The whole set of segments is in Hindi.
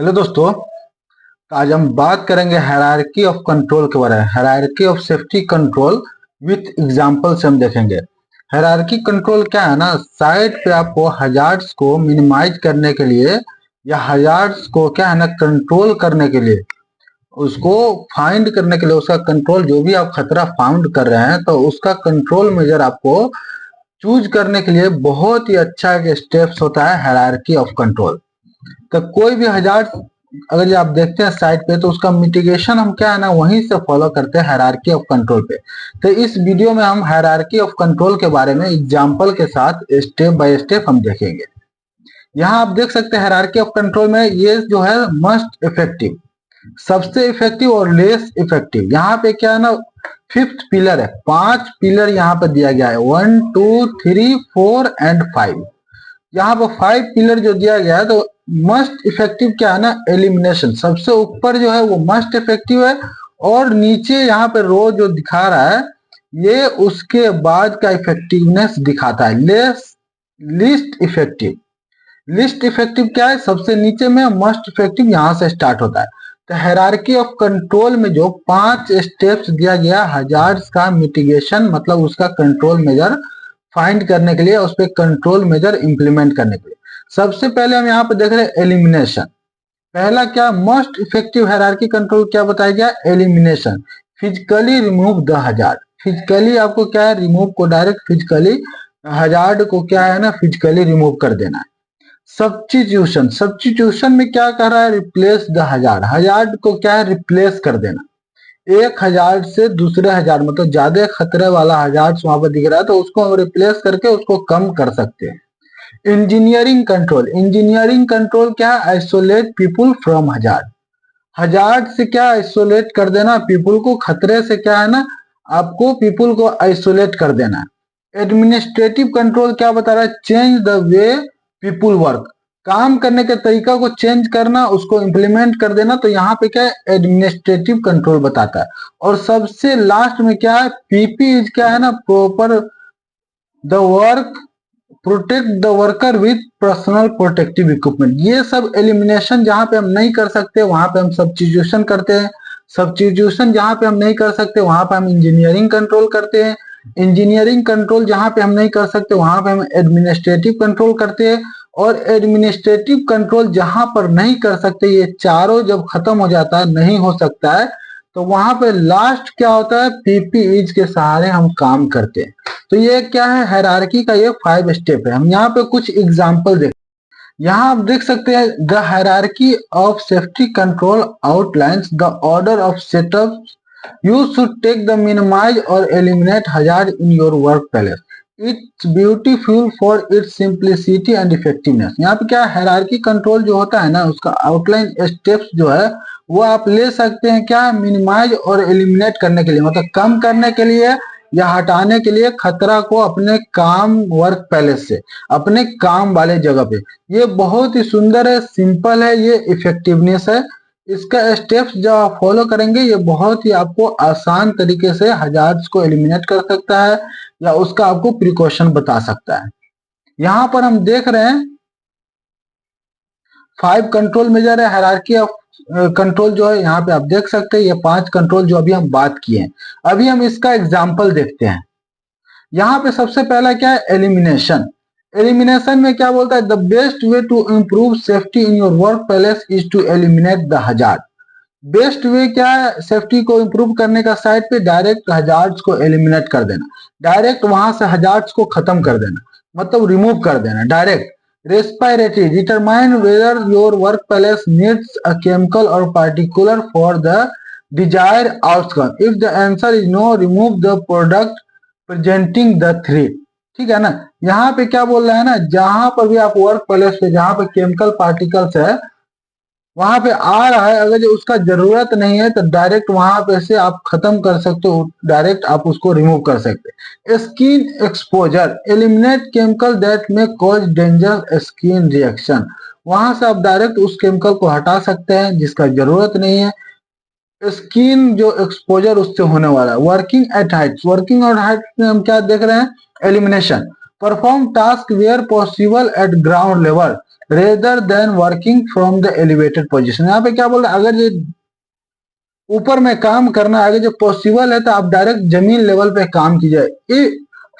हेलो दोस्तों। तो आज हम बात करेंगे हायरार्की ऑफ कंट्रोल के बारे में। Hierarchy of safety control with example से हम देखेंगे। हायरार्की कंट्रोल क्या है ना, साइट पे आपको हजार्ड्स को मिनिमाइज करने के लिए या हजार्ड्स को क्या है ना कंट्रोल करने के लिए, उसको फाइंड करने के लिए, उसका कंट्रोल, जो भी आप खतरा फाउंड कर रहे हैं तो उसका कंट्रोल मेजर आपको चूज करने के लिए बहुत ही अच्छा एक स्टेप्स होता है हायरार्की ऑफ कंट्रोल। तो कोई भी हजार अगर ये आप देखते हैं साइट पे, तो उसका मिटिगेशन हम क्या है ना वहीं से फॉलो करते हैं हायरार्की ऑफ कंट्रोल पे। तो इस वीडियो में हम हायरार्की ऑफ कंट्रोल के बारे में एग्जांपल के साथ स्टेप बाय स्टेप हम देखेंगे। यहाँ आप देख सकते हैं हायरार्की ऑफ कंट्रोल में ये जो है मस्ट इफेक्टिव, सबसे इफेक्टिव और लेस इफेक्टिव। यहाँ पे क्या है ना फिफ्थ पिलर है, 5 पिलर यहाँ पे दिया गया है, 1 2 3 4 एंड 5। यहाँ पर 5 पिलर जो दिया गया है, तो मस्ट इफेक्टिव क्या है ना एलिमिनेशन, सबसे ऊपर जो है वो मस्ट इफेक्टिव है, और नीचे यहाँ पे रो जो दिखा रहा है ये उसके बाद का इफेक्टिवनेस दिखाता है, लीस्ट इफेक्टिव। लीस्ट इफेक्टिव क्या है, सबसे नीचे में, मस्ट इफेक्टिव यहाँ से स्टार्ट होता है। तो हायरार्की ऑफ कंट्रोल में जो 5 स्टेप्स दिया गया हजार्ड्स का मिटिगेशन, मतलब उसका कंट्रोल मेजर फाइंड करने के लिए, उस पर कंट्रोल मेजर इंप्लीमेंट करने के लिए, सबसे पहले हम यहाँ पे देख रहे हैं एलिमिनेशन। पहला क्या, मोस्ट इफेक्टिव हायरार्की कंट्रोल क्या बताया गया, elimination. Physically remove the hazard, physically आपको क्या है रिमूव को, डायरेक्ट फिजिकली हजार्ड को क्या है ना फिजिकली रिमूव कर देना है। सब्स्टिट्यूशन, सब्स्टिट्यूशन में क्या कर रहा है, रिप्लेस द हजार्ड, हजार्ड को क्या है रिप्लेस कर देना। 1,000 से दूसरे हजार, मतलब ज्यादा खतरे वाला हजार वहां पर दिख रहा है तो उसको हम रिप्लेस करके उसको कम कर सकते हैं। इंजीनियरिंग कंट्रोल, इंजीनियरिंग कंट्रोल क्या है, isolate people from hazard, hazard से क्या आइसोलेट कर देना पीपुल को, खतरे से क्या है ना आपको पीपुल को आइसोलेट कर देना। एडमिनिस्ट्रेटिव कंट्रोल क्या बता रहा है, change the way people work, काम करने के तरीका को चेंज करना, उसको इम्प्लीमेंट कर देना। तो यहाँ पे क्या है एडमिनिस्ट्रेटिव कंट्रोल बताता है। और सबसे लास्ट में क्या है, पीपी इज क्या है ना proper the work, protect the worker with personal protective equipment. ये सब एलिमिनेशन जहां पे हम नहीं कर सकते वहां पे हम सब्स्टिट्यूशन करते हैं, सब्स्टिट्यूशन जहां पे हम नहीं कर सकते वहां पे हम इंजीनियरिंग कंट्रोल करते हैं, इंजीनियरिंग कंट्रोल जहां पे हम नहीं कर सकते वहां पे हम एडमिनिस्ट्रेटिव कंट्रोल करते हैं, और एडमिनिस्ट्रेटिव कंट्रोल जहां पर नहीं कर सकते, ये चारों जब खत्म हो जाता है, नहीं हो सकता है, तो वहां पे लास्ट क्या होता है, पीपीईज के सहारे हम काम करते हैं। तो ये क्या है हायरार्की का ये 5 स्टेप है। हम यहाँ पे कुछ एग्जांपल देख, यहाँ आप देख सकते हैं the hierarchy of safety control outlines the order of setup you should take the minimise or eliminate hazard in your work place, it's beautiful for its simplicity and effectiveness. यहाँ पे क्या हायरार्की कंट्रोल जो होता है ना उसका आउटलाइन स्टेप्स जो है वो आप ले सकते हैं क्या, मिनिमाइज और एलिमिनेट करने के लिए, मतलब कम करने के लिए या हटाने के लिए खतरा को अपने काम वर्क पैलेस से, अपने काम वाले जगह पे। ये बहुत ही सुंदर है, सिंपल है, ये इफेक्टिवनेस है। इसका स्टेप्स जब आप फॉलो करेंगे ये बहुत ही आपको आसान तरीके से हजार्ड्स को एलिमिनेट कर सकता है या उसका आपको प्रिकॉशन बता सकता है। यहाँ पर हम देख रहे हैं 5 कंट्रोल मेजर है हायरार्की ऑफ कंट्रोल जो है, यहाँ पे आप देख सकते हैं ये 5 कंट्रोल जो अभी हम बात किए हैं। अभी हम इसका एग्जाम्पल देखते हैं। यहाँ पे सबसे पहला क्या है, एलिमिनेशन। एलिमिनेशन में क्या बोलता है, the best way to improve safety in your work place is to eliminate the hazard. Best way क्या है सेफ्टी को इंप्रूव करने का, साइड पे डायरेक्ट हजार्ड्स को एलिमिनेट कर देना, डायरेक्ट वहां से हजार्ड्स को खत्म कर देना, मतलब रिमूव कर देना direct. Respiratory, determine whether your work place needs a chemical or particular for the desire outcome, if the answer is no remove the product presenting the threat. ठीक है ना, यहाँ पे क्या बोल रहा है ना, जहां पर भी आप वर्क प्लेस पे जहां पे केमिकल पार्टिकल्स है वहां पे आ रहा है, अगर जो उसका जरूरत नहीं है तो डायरेक्ट वहां पे से आप खत्म कर सकते हो, डायरेक्ट आप उसको रिमूव कर सकते हैं। Skin exposure, eliminate chemical that में कॉज डेंजर स्किन रिएक्शन, वहां से आप डायरेक्ट उस केमिकल को हटा सकते हैं जिसका जरूरत नहीं है। स्किन जो एक्सपोजर उससे होने वाला है। Working at heights, working at heights में हम क्या देख रहे हैं, elimination. Perform task where possible at ground level, rather than working from the elevated position. यहाँ पे क्या बोल रहा है, अगर ये ऊपर में काम करना अगर जो पॉसिबल है तो आप डायरेक्ट जमीन लेवल पे काम कीजिए।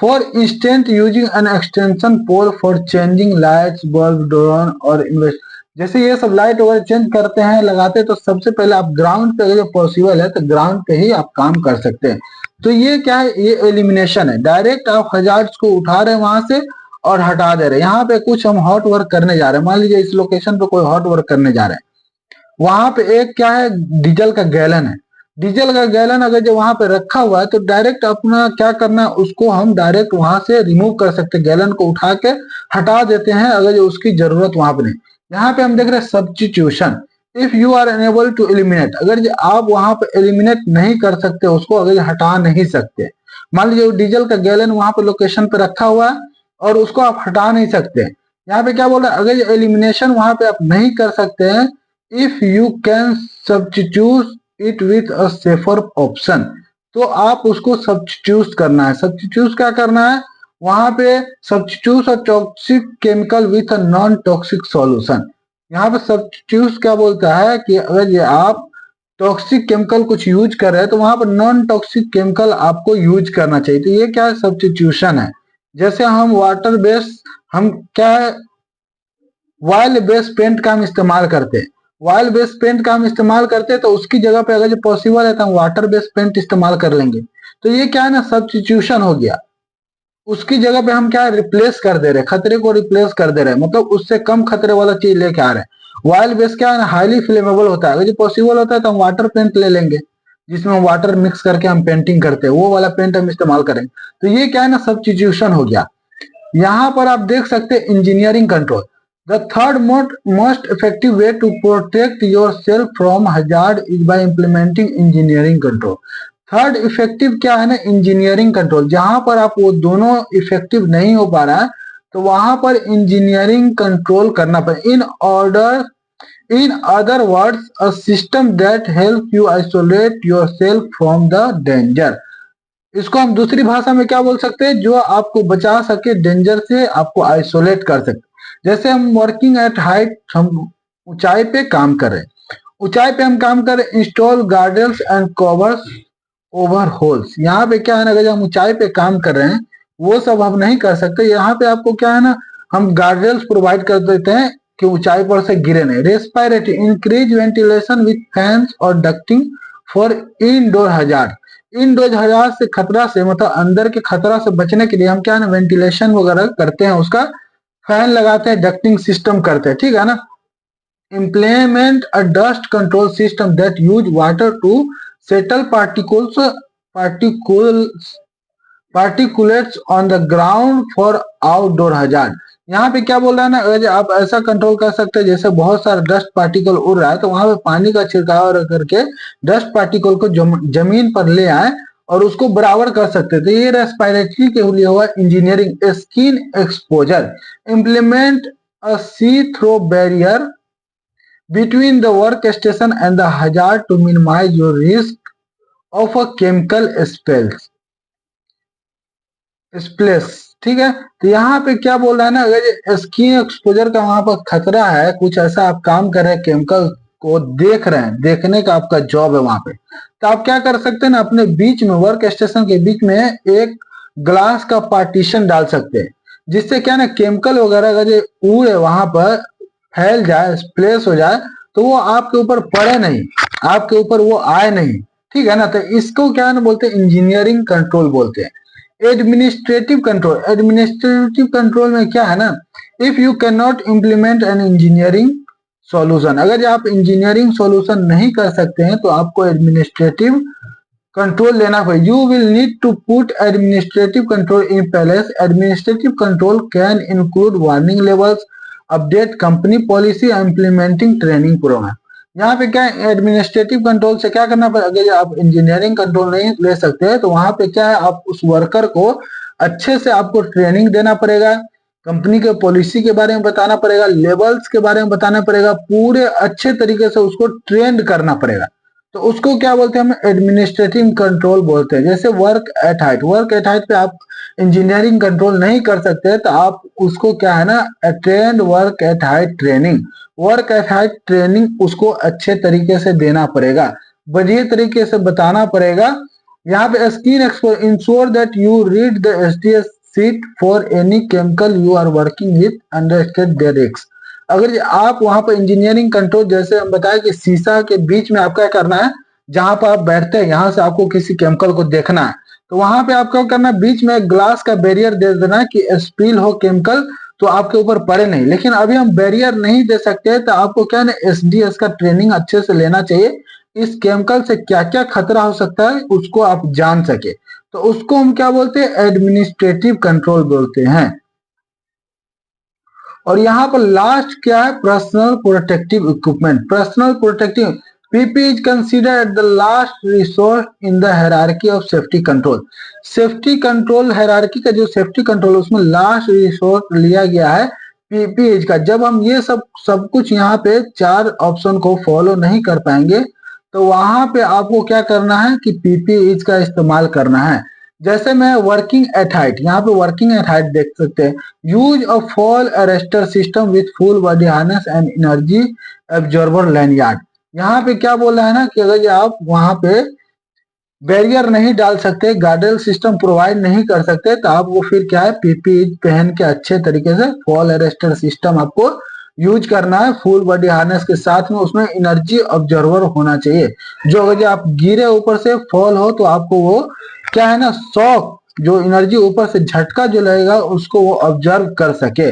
For instant using an extension pole for changing lights bulb drone और इन्वेस्ट, जैसे ये सब लाइट वगैरह चेंज करते हैं लगाते हैं तो सबसे पहले आप ग्राउंड पे अगर जो पॉसिबल है तो ग्राउंड पे ही आप काम कर सकते हैं। तो ये क्या है, ये एलिमिनेशन है, डायरेक्ट आप हजार्ड्स को उठा रहे हैं वहां से और हटा दे रहे हैं। यहाँ पे कुछ हम हॉट वर्क करने जा रहे हैं, मान लीजिए इस लोकेशन पे कोई हॉट वर्क करने जा रहे हैं, वहां पे एक क्या है, डीजल का गैलन है, डीजल का गैलन अगर जो वहां पे रखा हुआ है तो डायरेक्ट अपना क्या करना है, उसको हम डायरेक्ट वहां से रिमूव कर सकते हैं, गैलन को उठा के हटा देते हैं अगर जो उसकी जरूरत वहां पे नहीं। यहाँ पे हम देख रहे हैं substitution, if you are unable to eliminate, अगर जो आप वहां पे एलिमिनेट नहीं कर सकते उसको, अगर हटा नहीं सकते, मान लीजिए डीजल का गैलन वहां पे लोकेशन पे रखा हुआ है और उसको आप हटा नहीं सकते। यहाँ पे क्या बोल रहा है, अगर एलिमिनेशन वहां पे आप नहीं कर सकते हैं, if you can substitute it with a safer option, तो आप उसको सब्स्टिट्यूट करना है। सब्स्टिट्यूट क्या करना है, वहां पे substitute a toxic chemical with a non toxic solution. यहाँ पे सब्स्टिट्यूट क्या बोलता है कि अगर ये आप टॉक्सिक केमिकल कुछ यूज कर रहे हैं तो वहां पर नॉन टॉक्सिक केमिकल आपको यूज करना चाहिए। तो ये क्या है, सब्स्टिट्यूशन है। जैसे हम वाटर बेस, हम क्या है, ऑयल बेस पेंट का हम इस्तेमाल करते हैं, ऑयल बेस पेंट का हम इस्तेमाल करते हैं तो उसकी जगह पे अगर जो पॉसिबल है तो हम वाटर बेस पेंट इस्तेमाल कर लेंगे। तो ये क्या है ना, सब्स्टिट्यूशन हो गया। उसकी जगह पे हम क्या है, रिप्लेस कर दे रहे हैं, खतरे को रिप्लेस कर दे रहे हैं, मतलब उससे कम खतरे वाला चीज लेके आ रहे हैं। ऑयल बेस क्या है ना, हाईली फ्लेमेबल होता है, अगर जो पॉसिबल होता है तो हम वाटर पेंट ले लेंगे, जिसमें हम वाटर मिक्स करके हम पेंटिंग करते हैं, वो वाला पेंट हम इस्तेमाल करेंगे। तो ये क्या है ना, सब्स्टिट्यूशन हो गया। यहाँ पर आप देख सकते हैं engineering control, the third most effective way to protect yourself from hazard is by implementing engineering control. Third effective क्या है ना, इंजीनियरिंग कंट्रोल। जहां पर आप वो दोनों इफेक्टिव नहीं हो पा रहा है तो वहां पर इंजीनियरिंग कंट्रोल करना पड़ेगा। In other words a system that help you isolate your self from the danger. इसको हम दूसरी भाषा में क्या बोल सकते हैं, जो आपको बचा सके डेंजर से, आपको आइसोलेट कर सके। जैसे हम वर्किंग एट हाइट, हम ऊंचाई पे काम कर रहे हैं, ऊंचाई पे हम काम कर रहे हैं, install girders and covers over holes. यहाँ पे क्या है ना, अगर हम ऊंचाई पे काम कर रहे हैं वो सब हम नहीं कर सकते। यहाँ पे आपको क्या है ना, हम गार्डर्स प्रोवाइड कर देते हैं कि ऊंचाई पर से गिरे नहीं। Respiratory, increase ventilation with fans or ducting for indoor hazard. Indoor hazard से खतरा से, मतलब अंदर के खतरा से बचने के लिए हम क्या है ना, वेंटिलेशन वगैरह करते हैं, उसका फैन लगाते हैं, डक्टिंग सिस्टम करते हैं, ठीक है ना। Implement a dust control system that use water to settle particulates on the ground for outdoor hazard। यहाँ पे क्या बोल रहा है ना, अगर आप ऐसा कंट्रोल कर सकते हैं जैसे बहुत सारा डस्ट पार्टिकल उड़ रहा है तो वहां पे पानी का छिड़काव करके डस्ट पार्टिकल को जमीन पर ले आए और उसको बराबर कर सकते हैं। तो ये रेस्पिरेटरी के लिए हुआ engineering. Skin exposure, implement a see through barrier between the workstation and the hazard to minimize your risk of a chemical spills। ठीक है, तो यहाँ पे क्या बोल रहा है ना, अगर स्किन एक्सपोजर का वहां पर खतरा है, कुछ ऐसा आप काम कर रहे हैं, केमिकल को देख रहे हैं, देखने का आपका जॉब है वहां पे, तो आप क्या कर सकते हैं ना, अपने बीच में, वर्क स्टेशन के बीच में एक ग्लास का पार्टीशन डाल सकते हैं, जिससे क्या ना, केमिकल वगैरह अगर ये उड़े वहां पर फैल जाए, स्प्लेश हो जाए, तो वो आपके ऊपर पड़े नहीं, आपके ऊपर वो आए नहीं, ठीक है ना। तो इसको क्या ना बोलते हैं, इंजीनियरिंग कंट्रोल बोलते हैं। एडमिनिस्ट्रेटिव कंट्रोल, एडमिनिस्ट्रेटिव कंट्रोल में क्या है ना, if you can not implement an engineering solution, अगर आप इंजीनियरिंग सॉल्यूशन नहीं कर सकते हैं तो आपको एडमिनिस्ट्रेटिव कंट्रोल लेना पड़ेगा। You will need to put administrative control in place. Administrative control can include warning levels, update company policy, implementing training programme. यहाँ पे क्या है, एडमिनिस्ट्रेटिव कंट्रोल से क्या करना पड़ेगा, अगर आप इंजीनियरिंग कंट्रोल नहीं ले सकते हैं तो वहां पे क्या है, आप उस वर्कर को अच्छे से आपको ट्रेनिंग देना पड़ेगा, कंपनी के पॉलिसी के बारे में बताना पड़ेगा, लेवल्स के बारे में बताना पड़ेगा, पूरे अच्छे तरीके से उसको ट्रेंड करना पड़ेगा। तो उसको क्या बोलते हैं, हम एडमिनिस्ट्रेटिव कंट्रोल बोलते हैं। जैसे work at height, work at height पे आप इंजीनियरिंग कंट्रोल नहीं कर सकते, तो आप उसको क्या है ना, attend work at height training, work at height training उसको अच्छे तरीके से देना पड़ेगा, बढ़िया तरीके से बताना पड़ेगा। यहाँ पे skin expose, ensure that you read the SDS sheet for any chemical you are working with, understand their risk. अगर आप वहां पर इंजीनियरिंग कंट्रोल, जैसे हम बताया कि शीशा के बीच में आप क्या करना है, जहां पर आप बैठते हैं यहाँ से आपको किसी केमिकल को देखना है, तो वहां पे आपको करना है, बीच में एक ग्लास का बैरियर दे देना कि स्पिल हो केमिकल तो आपके ऊपर पड़े नहीं। लेकिन अभी हम बैरियर नहीं दे सकते, तो आपको क्या है, एसडीएस का ट्रेनिंग अच्छे से लेना चाहिए, इस केमिकल से क्या क्या खतरा हो सकता है उसको आप जान सके। तो उसको हम क्या बोलते हैं, एडमिनिस्ट्रेटिव कंट्रोल बोलते हैं। और यहाँ पर लास्ट क्या है, personal protective equipment. Personal protective PP is considered the last resource in the hierarchy of safety control. Safety control hierarchy का जो सेफ्टी कंट्रोल, उसमें लास्ट रिसोर्स लिया गया है पीपीएच का। जब हम ये सब कुछ यहाँ पे 4 ऑप्शन को फॉलो नहीं कर पाएंगे, तो वहां पे आपको क्या करना है कि पीपीएच का इस्तेमाल करना है। जैसे मैं वर्किंग एट हाइट, यहाँ पे वर्किंग एट हाइट देख सकते हैं, use a fall arrester system with full body harness and energy absorber lanyard. यहाँ पे क्या बोल रहा है ना कि अगर ये आप वहां पे बैरियर नहीं डाल सकते, गार्डल सिस्टम प्रोवाइड नहीं कर सकते, तो आप वो फिर क्या है, पीपीई पहन के अच्छे तरीके से फॉल अरेस्टर सिस्टम आपको यूज करना है, फुल बॉडी हार्नेस के साथ में उसमें एनर्जी ऑब्जर्वर होना चाहिए, जो अगर आप गिरे ऊपर से फॉल हो तो आपको वो क्या है ना, शॉक, जो एनर्जी ऊपर से झटका जो लगेगा उसको वो ऑब्जर्व कर सके।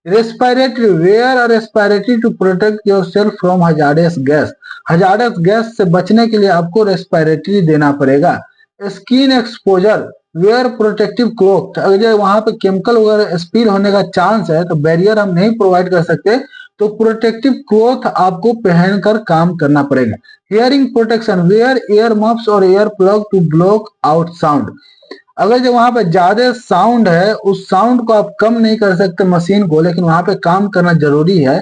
रेस्पिरेटरी, वेयर और respiratory to protect yourself from hazardous gas. Hazardous gas से बचने के लिए आपको रेस्पिरेटरी देना पड़ेगा। Skin exposure, wear protective cloth. अगर वहां पे केमिकल वगैरह स्पिल होने का चांस है तो बैरियर हम नहीं प्रोवाइड कर सकते, तो प्रोटेक्टिव क्लॉथ आपको पहनकर काम करना पड़ेगा। Hearing protection, wear ear muffs or ear plug to block out sound. अगर जो वहां पे ज्यादा साउंड है, उस साउंड को आप कम नहीं कर सकते मशीन को, लेकिन वहां पे काम करना जरूरी है,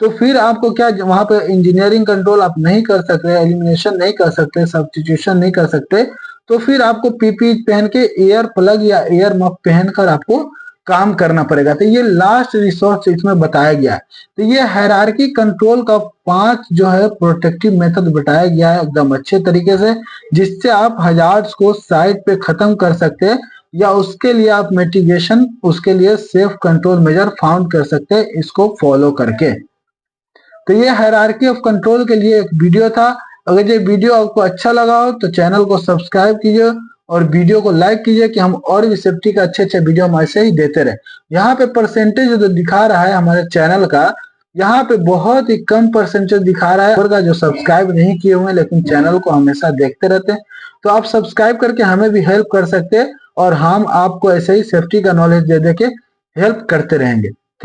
तो फिर आपको क्या, वहां पे इंजीनियरिंग कंट्रोल आप नहीं कर सकते, एलिमिनेशन नहीं कर सकते, सब्स्टिट्यूशन नहीं कर सकते, तो फिर आपको पीपी पहन के ईयर प्लग या ईयर मफ पहनकर आपको काम करना पड़ेगा। तो ये लास्ट रिसोर्स इसमें बताया गया है। तो ये हायरार्की कंट्रोल का 5 जो है प्रोटेक्टिव मेथड बताया गया है एकदम अच्छे तरीके से, जिससे आप हजार्ड्स को साइड पे खत्म कर सकते हैं, या उसके लिए आप मिटिगेशन, उसके लिए सेफ कंट्रोल मेजर फाउंड कर सकते हैं इसको फॉलो करके। तो ये हायरार्की ऑफ कंट्रोल के लिए एक वीडियो था। अगर ये वीडियो आपको अच्छा लगा हो तो चैनल को सब्सक्राइब कीजिए और वीडियो को लाइक कीजिए कि हम और भी सेफ्टी का अच्छे वीडियो हम ऐसे ही देते रहे। यहाँ पे परसेंटेज जो दिखा रहा है हमारे चैनल का, यहाँ पे बहुत ही कम परसेंटेज दिखा रहा है का जो सब्सक्राइब नहीं किए हुए लेकिन चैनल को हमेशा देखते रहते हैं। तो आप सब्सक्राइब करके हमें भी हेल्प कर सकते हैं और हम आपको ऐसे ही सेफ्टी का नॉलेज दे के हेल्प करते रहेंगे।